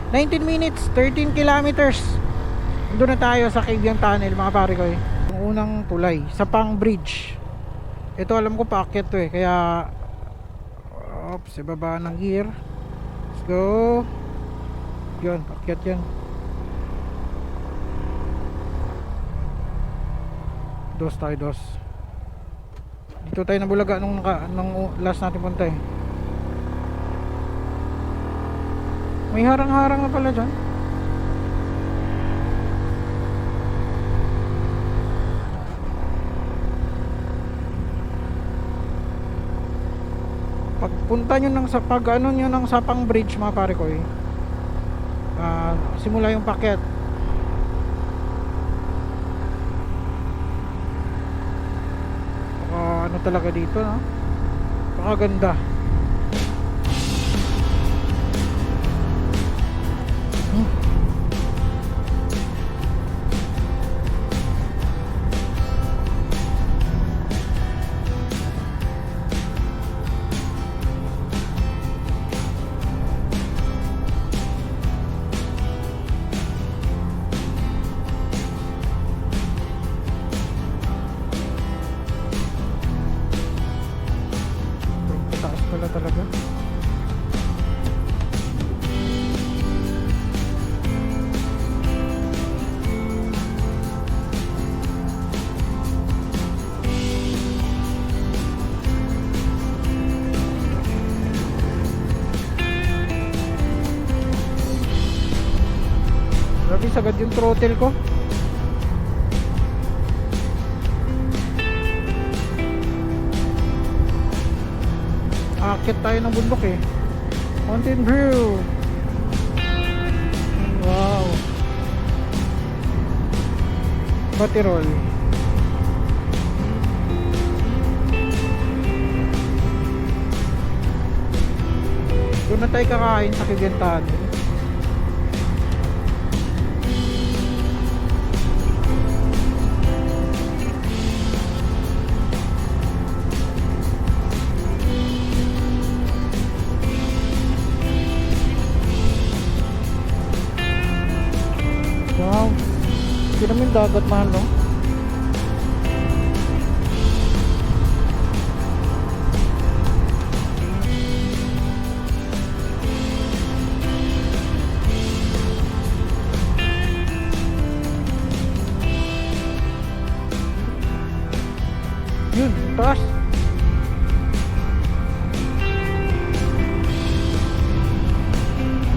19 minutes, 13 kilometers. Doon na tayo sa Cagayan Tunnel mga pare ko eh. Yung unang tulay, Sapang Bridge. Ito alam ko paakyat to eh, kaya oops, ibaba ng gear. Let's go. Yun, akyat yan. Dos tayo, dos. Dito tayo nabulaga nung last natin punta eh. May harang-harang na pala dyan. Pagpunta nyo ng sa pag ano nyo ng Sapang Bridge mga pare ko eh, simula yung packet. Ano talaga dito no? Pakaganda. Taas pala talaga. Grabe sagad yung throttle ko. Akit tayo ng bundok eh. Mountain View. Wow. Batirol. Doon na tayo kakain sa Cagayan Tunnel. Wow, hindi naman dagat mahal no? Yun, taas.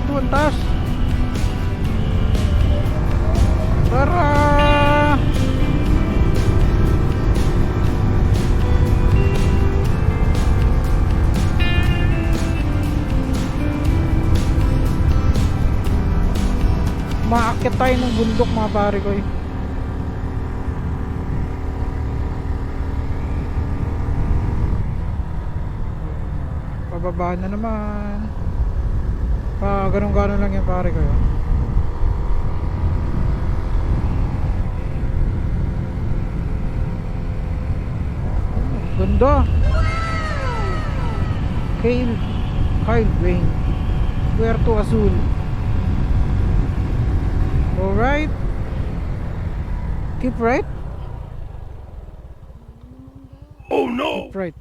Ito ang taas. Tara! Maakyat tayo ng bundok mga pare ko eh. Pababa na naman. Ganun-ganun lang yung pare ko eh. Ganda. Kyle Wayne Puerto Azul. Alright. Keep right. Oh no. Keep right.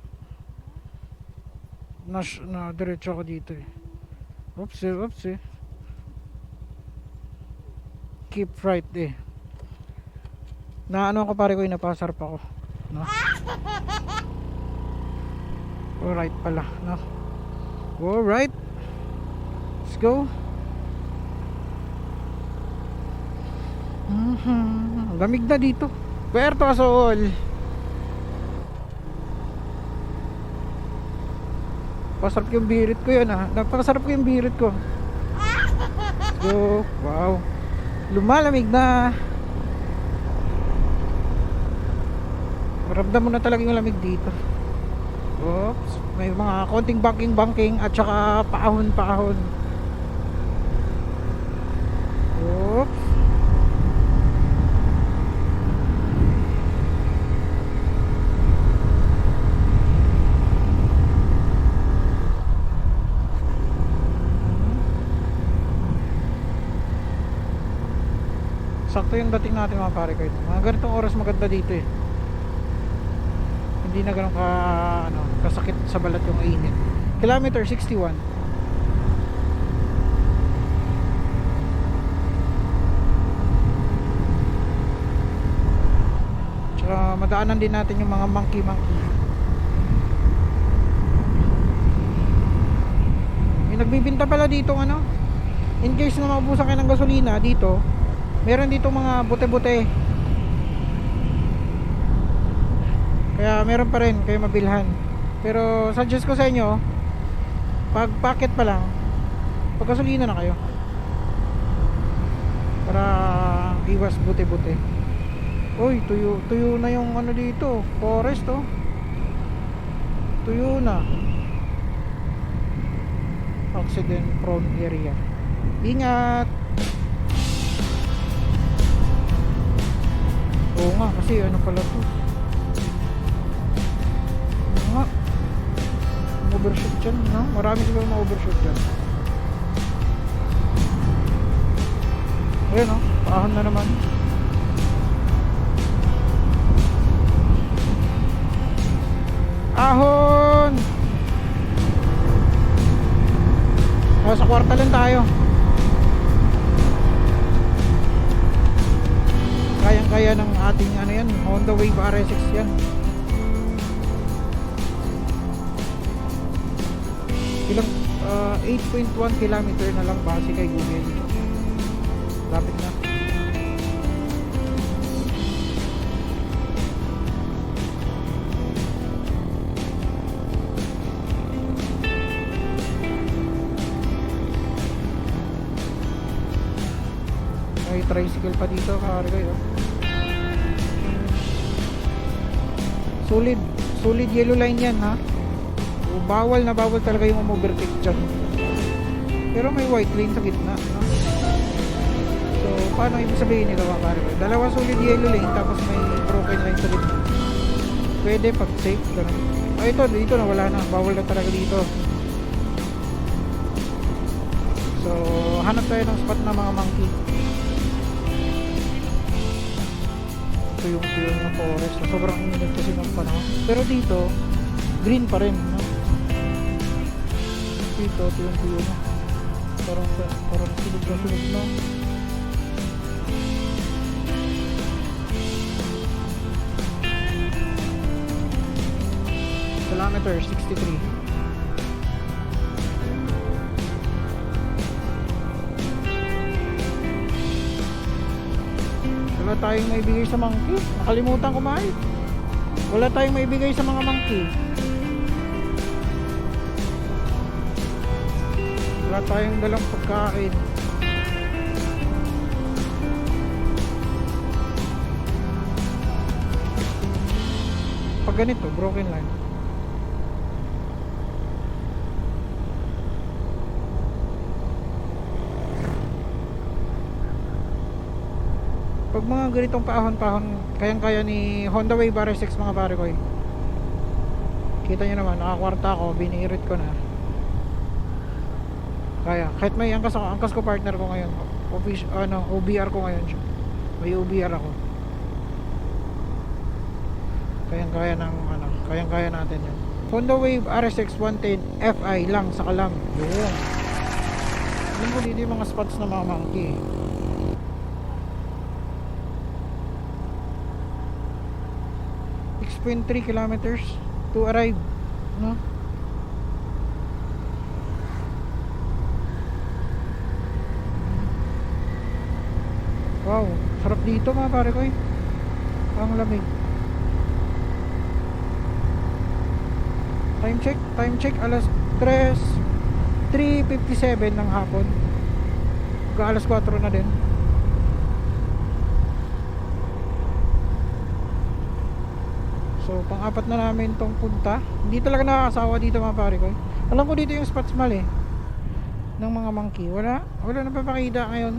Na diretso ako dito eh. Oops eh. Keep right eh. Na ano ako pare ko, napasar pa ako no? Alright pala no? Alright, let's go. Lamig na dito, Puerto Azul. Pasarap yung birit ko yun ah. Napakasarap yung birit ko. Let's go. Wow, lumalamig na. Maramdam mo na talaga yung lamig dito. Oops, may mga konting banking at saka paahon. Oops. Sakto yung dating natin mga pare ko. Mga ganitong oras maganda dito eh. Hindi na ganun ka ano, kasakit sa balat yung init. Kilometer 61. Tsaka madaanan din natin yung mga monkey. May nagbibinta pala dito ano. In case na maubusan kayo ng gasolina dito, meron dito mga bote-bote. Kaya meron pa rin kayo mabilhan. Pero suggest ko sa inyo, pag packet pa lang, pag gasolina na kayo. Para iwas bote-bote. Uy, tuyo na yung ano dito, forest oh. Tuyo na. Accident prone area. Ingat. Oo nga, kasi ano pala to. Ano nga, overshoot dyan, no? Marami siguro ma-overshoot dyan. Ayan, no? Paahon na naman. Ahon! Sa kwarta lang tayo. Kayang-kaya ng ating ano yan, Honda Wave RSX yan. Ilang 8.1 kilometer na lang base kay Google. Lapit na. May tricycle pa dito, kakarga yun. Solid yellow line yan ha. O, bawal talaga yung overtake dyan. Pero may white lane sa gitna, no? So paano ibig sabihin nito mga kakarga? Dalawa solid yellow lane tapos may broken line sa gitna. Pwede pag safe ganun. Ito dito na wala na, bawal na talaga dito. So hanap tayo ng spot na mga monkey. Ito yung tuyo ng forest na sobrang init kasi ng panahon. Pero dito green pa rin, no? Dito yung tuyo na parang silog na. Kilometer 63. Wala tayong maibigay sa monkey. Nakalimutan kumain. Wala tayong maibigay sa mga monkey. Wala tayong dalang pagkain. Pag ganito, broken line. Pag mga ganitong paahon-paahon, kayang-kaya ni Honda Wave RSX mga pare ko. Kita nyo naman, nakakwarta ako, binirit ko na. Kaya, kahit may angkas ko partner ko ngayon. OBR ko ngayon siya. May OBR ako. Kayang-kaya natin yun. Honda Wave RSX 110 Fi lang sa Kalam. Yun. Alam ko dito yung mga spots na mga monkey. 6.3 kilometers to arrive, no? Wow, sarap dito mga pare ko. Ang lamig. Time check alas 3:57 ng hapon. Alas 4 na din. So pang-apat na namin tong punta. Hindi talaga nakakasawa dito mga pare ko. Alam ko dito yung spots mali ng mga monkey. Wala na papakita ngayon.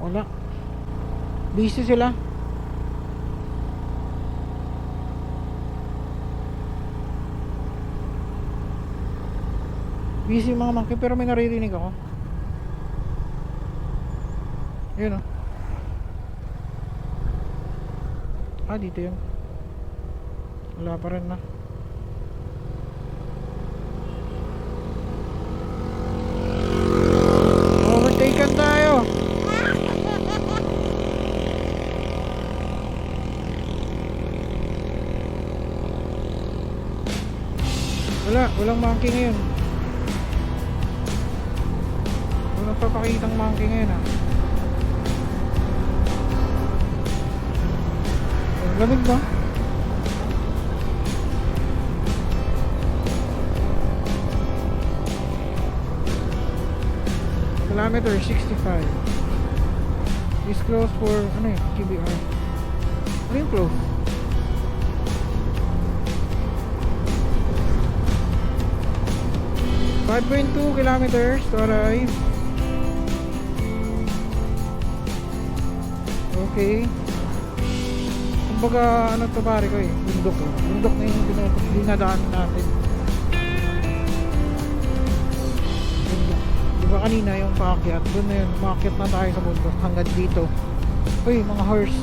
Wala. Busy sila. Busy yung mga monkey pero may naririnig ako. Yun o. Dito yun. Wala pa rin na. Overtaken tayo. Walang monkey ngayon. Walang papakitang monkey ngayon Lamig ba? Kilometer 65 is close for QBR. Ano yung close? .2 kilometers to arrive. Okay. Kumbaga to pare ko bundok bundok na yung dinadaan natin. Bundok. Diba kanina yung paakyat doon na yun, umakyat na tayo sa bundok hanggang dito. Uy, mga horse,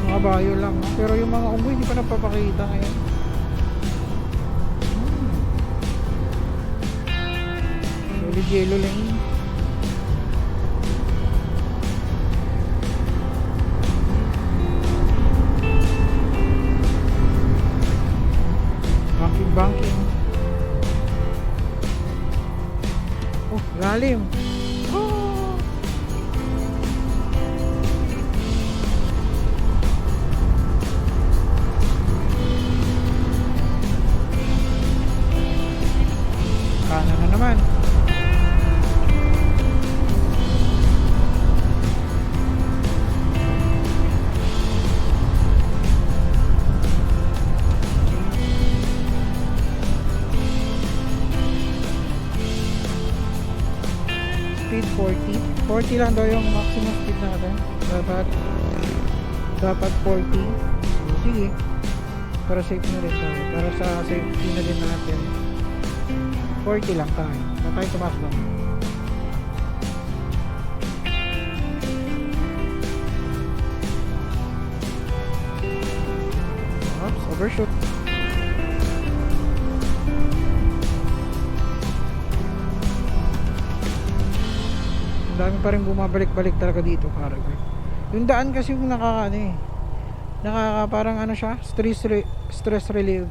mga bayo lang, pero yung mga unggoy hindi pa napapakita ngayon. Solid yellow lane. Banking. Lalim. Kanan na naman. Speed 40 lang daw yung maximum speed natin. Dapat 40. So, sige, para safe na rin tayo, para sa safety na din natin 40 lang tayo, na tayo tumas lang. Oops, overshoot. Dami pa rin bumabalik-balik talaga dito para yung daan kasi yung parang siya, stress reliever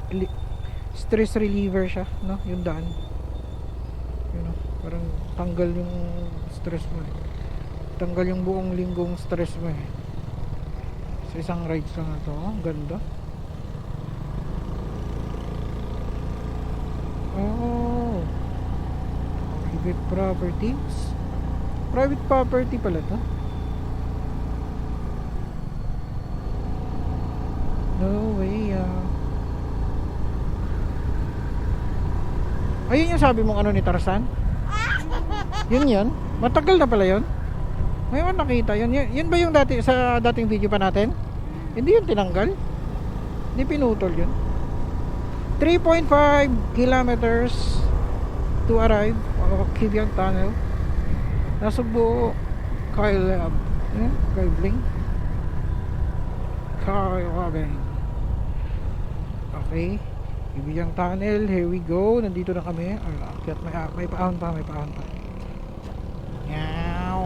siya, no, yung daan, parang tanggal yung stress mo tanggal yung buong linggong stress mo sa isang rides lang na to. Ang ganda. Private property pala to. No way. Ayun yung sabi mong ni Tarzan? Yun? Matagal na pala yun? Ngayon nakita yun. Yun ba yung sa dating video pa natin? Hindi yun tinanggal? Hindi pinutol yun? 3.5 kilometers to arrive Kibiang Tunnel. Nasugbo Kyle Bling. Okay, Kibiang Tunnel, here we go. Nandito na kami. May paahon pa. Yaw.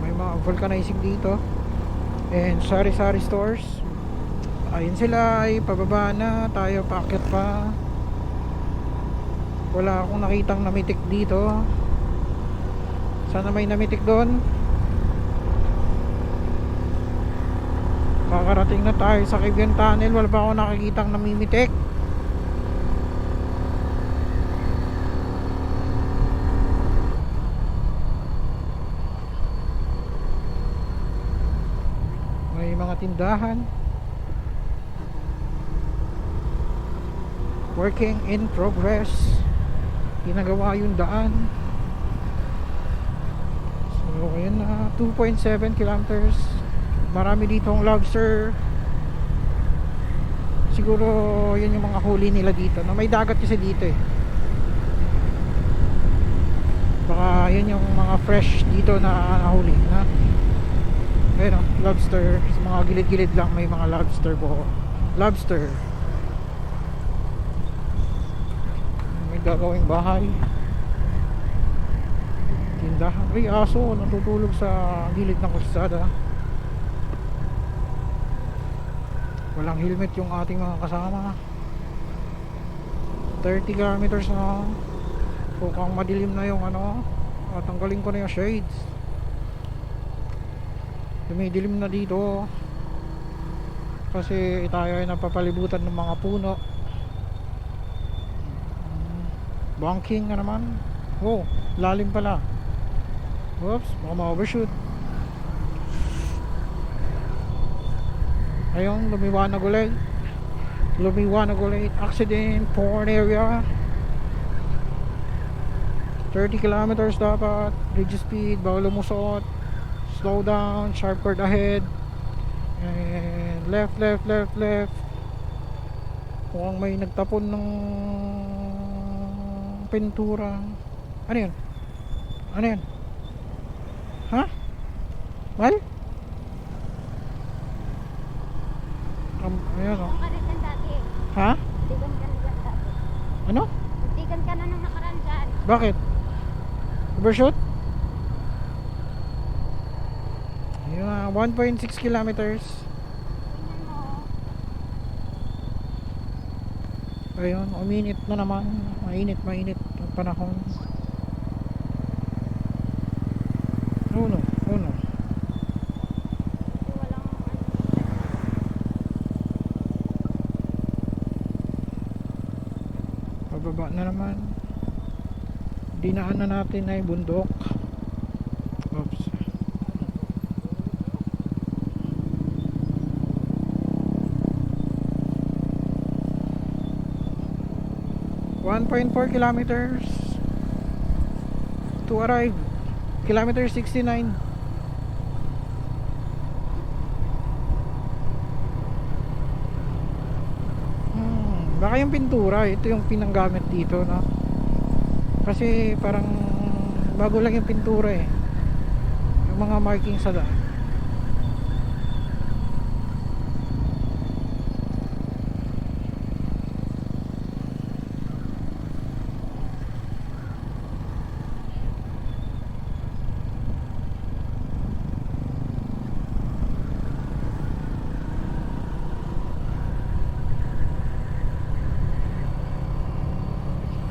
May mga vulcanizing dito and sari-sari stores. Ayun sila, ay pababa na tayo, paakyat pa. Wala akong nakitang namitik dito. Sana may namitik doon. Kakarating na tayo sa Kibiang Tunnel. Wala pa akong nakikitang namimitik. May mga tindahan. Working in progress. Ginagawa yung daan. So Yun na, 2.7 kilometers. Marami ditong lobster. Siguro yun yung mga huli nila dito, na may dagat kasi dito eh. Baka yun yung mga fresh dito na nahuli na. Ayun o, lobster. Sa mga gilid-gilid lang may mga lobster po. Lobster. May gagawing bahay. Tindahan. Ay, aso natutulog sa gilid ng kalsada. Walang helmet yung ating mga kasama. 30 kilometers na. Mukhang madilim na yung ano. Tanggalin ko na yung shades. Dumidilim na dito. Kasi tayo ay napapalibutan ng mga puno. Banking na naman. Oh, lalim pala. Oops, baka ma-overshoot. Ayun, lumiwanag ulit. Lumiwanag ulit. Accident, porn area. 30 kilometers dapat. Bridge speed, bawal lumusot. Slow down, sharp curve ahead. And left. Mukhang may nagtapon ng pintura. Ano yun? Ano yun? Ha? Mal? Ayan o. Ha? Tigan ka na lang dati. Ano? Tigan ka na nung nakaraan dyan. Bakit? Overshoot? Ayun na, 1.6 kilometers. Tingnan mo. Ayun, uminit na naman. Mainit ang panahon. Oh no. Kasi walang Pababa na naman. Dinaan na natin ay bundok. Oops. .4 kilometers to arrive. Kilometer 69. Baka yung pintura, ito yung pinanggamit dito, no? Kasi parang bago lang yung pintura eh. Yung mga marking sa daan.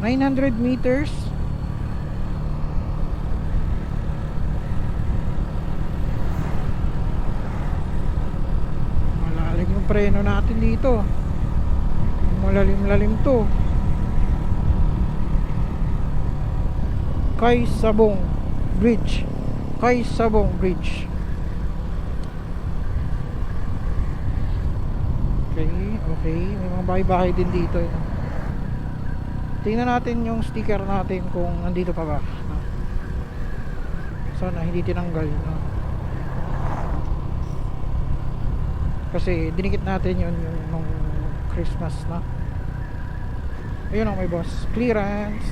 $900 malalim yung preno natin dito. Malalim to. Kaysabong Bridge. Okay, may mga bahay-bahay din dito eh. Tingnan natin yung sticker natin kung nandito pa ba, no? Sana hindi tinanggal, no? Kasi dinikit natin yung nung Christmas, no? Ayun ang may boss, clearance.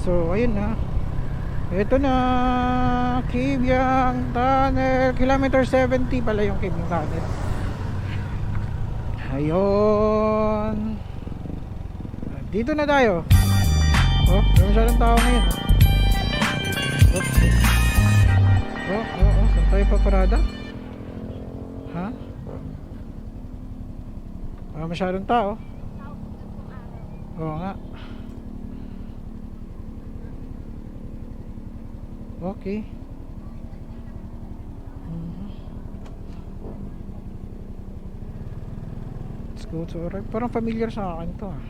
So ayun na. Ito na, Kibyang Tunnel. Kilometer 70 pala yung Kibyang Tunnel. Ayun. Dito na tayo. Oh, may masyadong tao ngayon. Saan tayo paparada? Ha? Masyadong tao. Oo nga. Okay. Let's go to right. Parang familiar sa akin to ah.